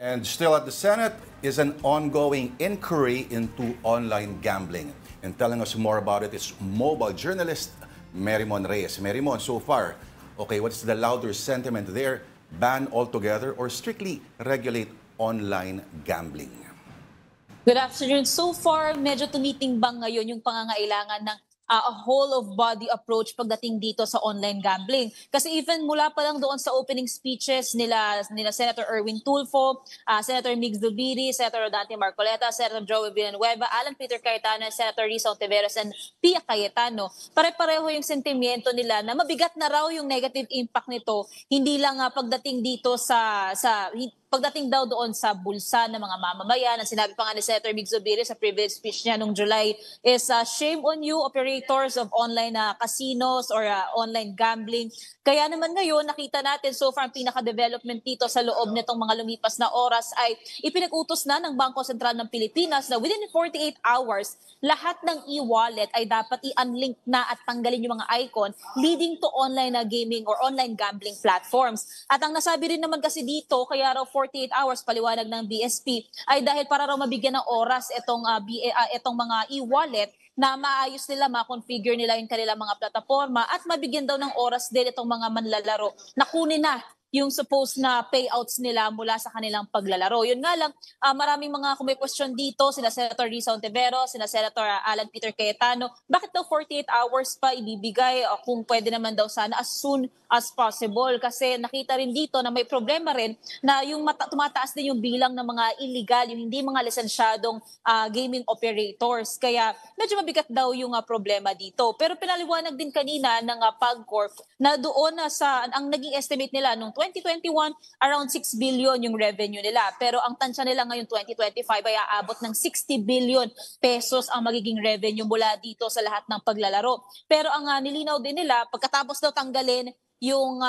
And still at the Senate is an ongoing inquiry into online gambling. And telling us more about it is mobile journalist Merimon Reyes. Merimon, so far, okay, what's the louder sentiment there? Ban altogether or strictly regulate online gambling? Good afternoon. So far, medyo tumitimbang ngayon yung pangangailangan ng a whole-of-body approach pagdating dito sa online gambling. Kasi even mula pa lang doon sa opening speeches nila Senator Erwin Tulfo, Senator Migs Zubiri, Senator Dante Marcoleta, Senator Joey Villanueva, Alan Peter Cayetano, Senator Risa Ontiveros, and Pia Cayetano, pare-pareho yung sentimiento nila na mabigat na raw yung negative impact nito, hindi lang pagdating dito pagdating daw doon sa bulsa ng mga mamamayan. Ang sinabi pa nga ni Senator Migs Zubiri sa previous speech niya noong July is shame on you operators of online casinos or online gambling. Kaya naman ngayon nakita natin so far ang pinaka-development dito sa loob nitong mga lumipas na oras ay ipinag-utos na ng Bangko Sentral ng Pilipinas na within 48 hours lahat ng e-wallet ay dapat i-unlink na at tanggalin yung mga icon leading to online gaming or online gambling platforms. At ang nasabi rin naman kasi dito kaya raw 48 hours paliwanag ng BSP ay dahil para raw mabigyan ng oras itong mga e-wallet na maayos nila, ma-configure nila yung kanilang mga plataforma at mabigyan daw ng oras din itong mga manlalaro na kunin na yung supposed na payouts nila mula sa kanilang paglalaro. Yun nga lang, maraming mga kung may question dito, sina Senator Risa Ontiveros, sina Senator Alan Peter Cayetano, bakit daw 48 hours pa ibibigay kung pwede naman daw sana as soon as possible? Kasi nakita rin dito na may problema rin na yung tumataas din yung bilang ng mga illegal, yung hindi mga lisensyadong gaming operators. Kaya medyo mabigat daw yung problema dito. Pero pinaliwanag din kanina ng PAGCOR na doon ang naging estimate nila nung 2021, around 6 billion yung revenue nila. Pero ang tansya nila ngayon 2025 ay aabot ng 60 billion pesos ang magiging revenue mula dito sa lahat ng paglalaro. Pero ang nilinaw din nila, pagkatapos daw tanggalin yung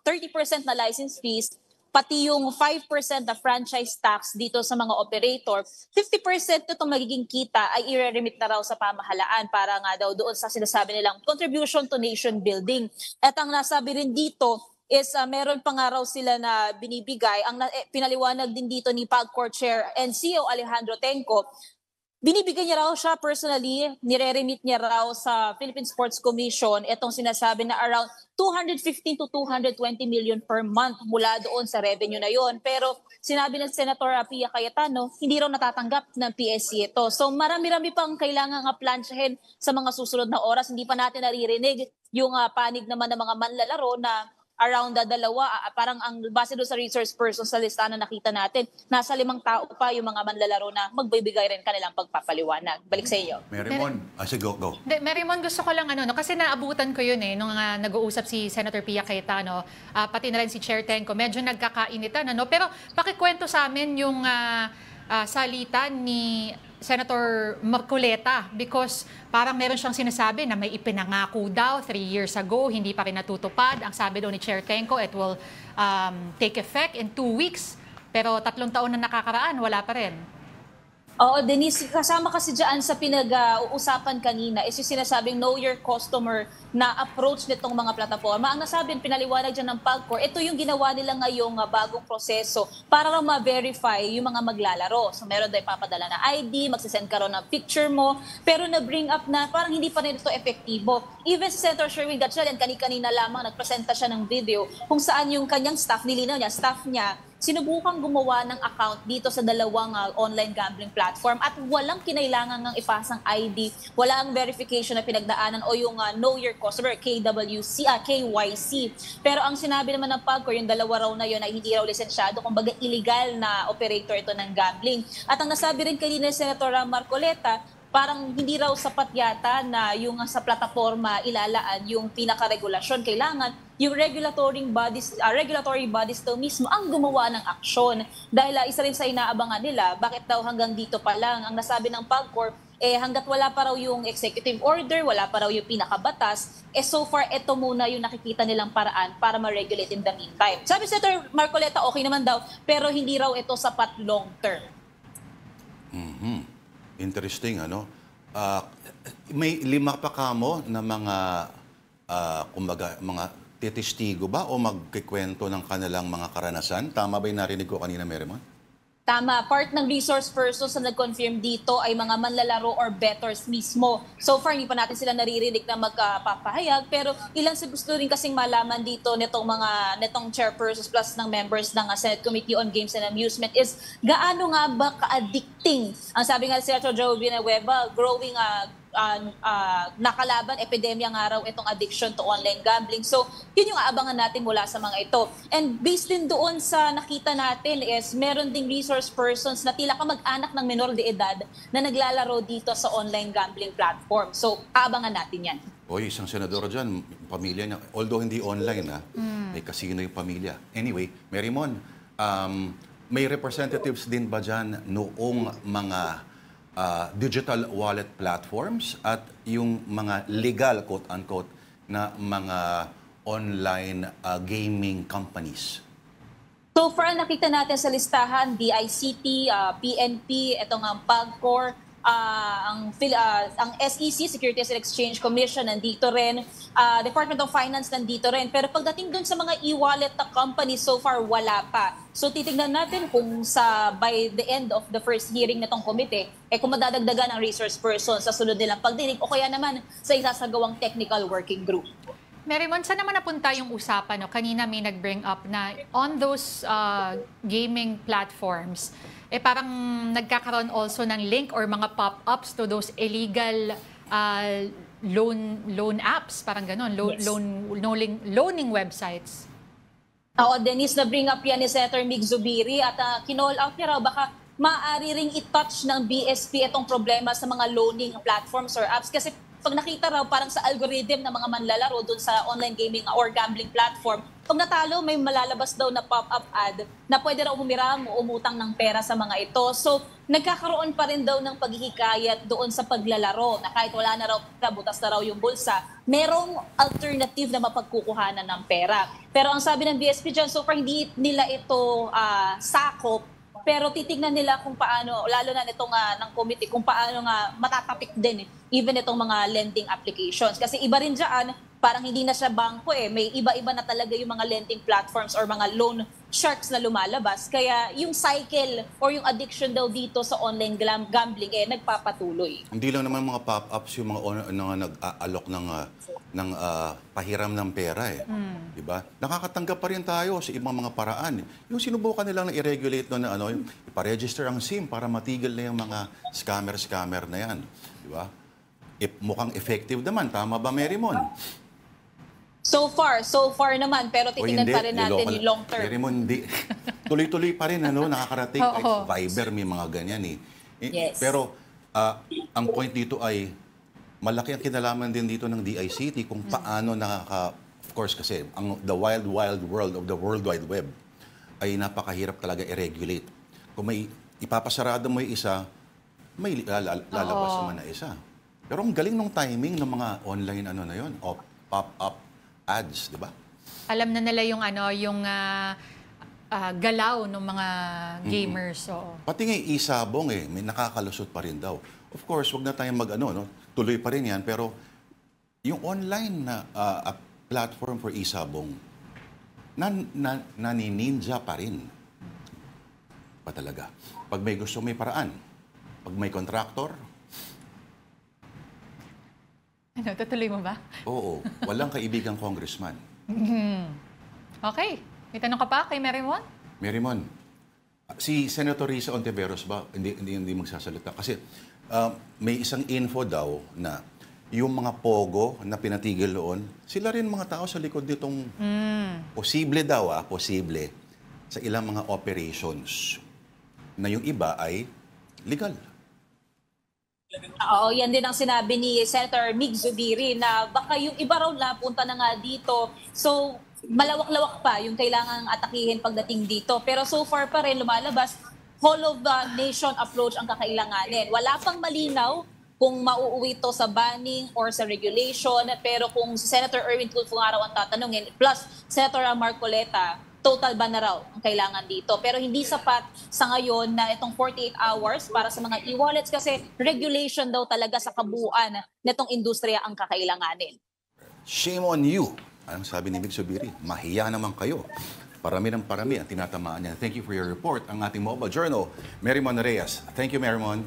30% na license fees, pati yung 5% na franchise tax dito sa mga operator, 50% nitong magiging kita ay i-remit na raw sa pamahalaan para nga daw doon sa sinasabi nilang contribution to nation building. At ang nasabi rin dito is meron pa nga raw sila na binibigay. Ang pinaliwanag din dito ni PAGCOR Chair and CEO Alejandro Tenco, binibigay niya raw siya personally, nire-remit niya raw sa Philippine Sports Commission itong sinasabi na around 215 to 220 million per month mula doon sa revenue na yon. Pero sinabi ng Senator Pia Cayetano, hindi raw natatanggap ng PSC ito. So marami-rami pang kailangan plansyahin sa mga susunod na oras. Hindi pa natin naririnig yung panig naman ng mga manlalaro na around dalawa, parang ang base doon sa resource person sa listahan na nakita natin, nasa 5 tao pa yung mga manlalaro na magbibigay rin kanilang pagpapaliwanag. Balik sa iyo. Merimon, sige, go. Merimon, gusto ko lang kasi naabutan ko yun nung nag-uusap si Senator Pia Cayetano, pati na rin si Chair Tenco, medyo nagkakainitan. Pero pakikwento sa amin yung salita ni Senator Marcoleta because parang meron siyang sinasabi na may ipinangako daw 3 years ago, hindi pa rin natutupad. Ang sabi daw ni Chair Tenco, it will take effect in 2 weeks. Pero 3 taon na nakakaraan, wala pa rin. Oo, Denise, kasama kasi dyan sa pinag-uusapan kanina is yung sinasabing know your customer na approach nitong mga plataforma. Ang nasabi, pinaliwanag dyan ng PAGCOR, ito yung ginawa nila ngayong bagong proseso para lang ma-verify yung mga maglalaro. So meron daw ipapadala na ID, magsisend ka rin ng picture mo, pero na-bring up na parang hindi pa rin ito epektibo. Even si Senator Sherwin Gatchalian, kani-kanina lamang nagpresenta siya ng video kung saan yung kanyang staff, nilinaw niya, staff niya, sinubukang gumawa ng account dito sa 2 online gambling platform at walang kinailangan ng ipasang ID, wala ang verification na pinagdaanan o yung Know Your Customer, KYC. Pero ang sinabi naman ng PAGCOR, yung 2 raw na yun ay hindi raw lisensyado, kumbaga illegal na operator ito ng gambling. At ang nasabi rin kanina ni Senator Marcoleta, parang hindi raw sapat yata na yung sa plataforma ilalaan yung pinakaregulasyon. Kailangan yung regulatory bodies daw mismo ang gumawa ng aksyon. Dahil isa rin sa inaabangan nila, bakit daw hanggang dito pa lang? Ang nasabi ng PAGCOR, hanggat wala pa raw yung executive order, wala pa raw yung pinakabatas, so far ito muna yung nakikita nilang paraan para ma-regulate in the meantime. Sabi si Senator Marcoleta, okay naman daw, pero hindi raw ito sapat long term. Interesting, ano? May 5 pa kamo na mga, kumbaga, mga magtitistigo ba o magkikwento ng kanilang mga karanasan? Tama ba yung narinig ko kanina, Merrimon? Tama, part ng resource persons na nag-confirm dito ay mga manlalaro or bettors mismo. So far, hindi pa natin sila naririnig na magpapahayag, pero ilan sa gusto rin kasing malaman dito netong chairpersons plus ng members ng Senate Committee on Games and Amusement is gaano nga ba ka-addicting? Ang sabi nga ni Senator Joe Villanueva, growing nakalaban, epidemya nga raw itong addiction to online gambling. So, yun yung aabangan natin mula sa mga ito. And based din doon sa nakita natin is meron ding resource persons na tila kamag-anak ng menor de edad na naglalaro dito sa online gambling platform. So, aabangan natin yan. Oy, isang senador dyan, pamilya niya, although hindi online, may casino yung pamilya. Anyway, Merrimon, may representatives din ba dyan noong mga digital wallet platforms at yung mga legal, quote-unquote, na mga online gaming companies? So far, nakita natin sa listahan, DICT, PNP, itong ang PAGCOR, ang SEC, Securities and Exchange Commission, nandito rin. Department of Finance, nandito rin. Pero pagdating dun sa mga e-wallet na companies, so far, wala pa. So titignan natin kung by the end of the first hearing nitong komite, kung madadagdagan ang resource person sa sunod nilang pagdinig o kaya naman sa isasagawang technical working group. Merrimon, saan naman napunta yung usapan? No? Kanina may nag-bring up na on those gaming platforms, parang nagkakaroon also ng link or mga pop-ups to those illegal loan apps, parang gano'n, Yes. loaning websites. Oo, Denise, na-bring up yan ni Senator Mig Zubiri at kinall out niya raw baka maaari ring i-touch ng BSP itong problema sa mga loaning platforms or apps kasi pag nakita raw parang sa algorithm ng mga manlalaro dun sa online gaming or gambling platform, pag natalo may malalabas daw na pop-up ad na pwede raw humiram o umutang ng pera sa mga ito. So nagkakaroon pa rin daw ng paghihikayat doon sa paglalaro na kahit wala na raw, butas na raw yung bulsa, merong alternative na mapagkukuhanan ng pera. Pero ang sabi ng BSP dyan, so far hindi nila ito sakop. Pero titignan nila kung paano, lalo na nitong ng committee, kung paano nga matatapik din even itong mga lending applications. Kasi iba rin dyan, parang hindi na siya bangko may iba-iba na talaga yung mga lending platforms or mga loan sharks na lumalabas. Kaya yung cycle or yung addiction daw dito sa online gambling nagpapatuloy. Hindi lang naman mga pop-ups yung mga nag-aalok ng pahiram ng pera Diba? Nakakatanggap pa rin tayo sa ibang mga paraan. Yung sinubukan nilang na i-regulate na iparegister ang SIM para matigil na yung mga scammer na yan. Diba? Mukhang effective naman. Tama ba, Merrimon? So far naman. Pero titignan pa rin natin yung long term. Merrimon, hindi. Tuloy-tuloy pa rin, nakakarating. Oo. Viber, may mga ganyan Yes. Pero, ang point dito ay, malaki ang kinalaman din dito ng DICT kung paano of course kasi, the wild world of the World Wide Web ay napakahirap talaga i-regulate. Kung may ipapasarado mo yung isa, may lalabas naman na isa. Pero ang galing ng timing ng mga online na yun, pop-up ads, di ba? Alam na nila yung galaw ng mga gamers. So. Pati nga isabong may nakakalusot pa rin daw. Of course, wag na tayong tuloy pa rin yan, pero yung online na platform for isabong, nanininja pa rin. Pa talaga. Pag may gusto, may paraan. Pag may contractor, Tutuloy mo ba? oo, walang kaibigang congressman. Okay. May tanong ka pa kay Merrimon? Merrimon, si Senator Risa Ontiveros ba, hindi magsasalita? Kasi may isang info daw na yung mga pogo na pinatigil noon, sila rin mga tao sa likod nitong posible daw, posible, sa ilang mga operations na yung iba ay legal. Oo, yan din ang sinabi ni Senator Mig Zubiri na baka yung iba raw napunta na nga dito. So, malawak-lawak pa yung kailangang atakihin pagdating dito. Pero so far pa rin lumalabas, whole of the nation approach ang kakailanganin. Wala pang malinaw kung mauuwi to sa banning or sa regulation. Pero kung si Senator Erwin Tulfo nga raw ang tatanungin, plus Senator Marcoleta, total ban na raw ang kailangan dito. Pero hindi sapat sa ngayon na itong 48 hours para sa mga e-wallets kasi regulation daw talaga sa kabuuan nitong industriya ang kakailanganin. Shame on you. Anong sabi ni Mig Subiri? Mahiya naman kayo. Parami ng parami ang tinatamaan niya. Thank you for your report. Ang ating Mobile Journal, Marymon Reyes. Thank you, Marymon.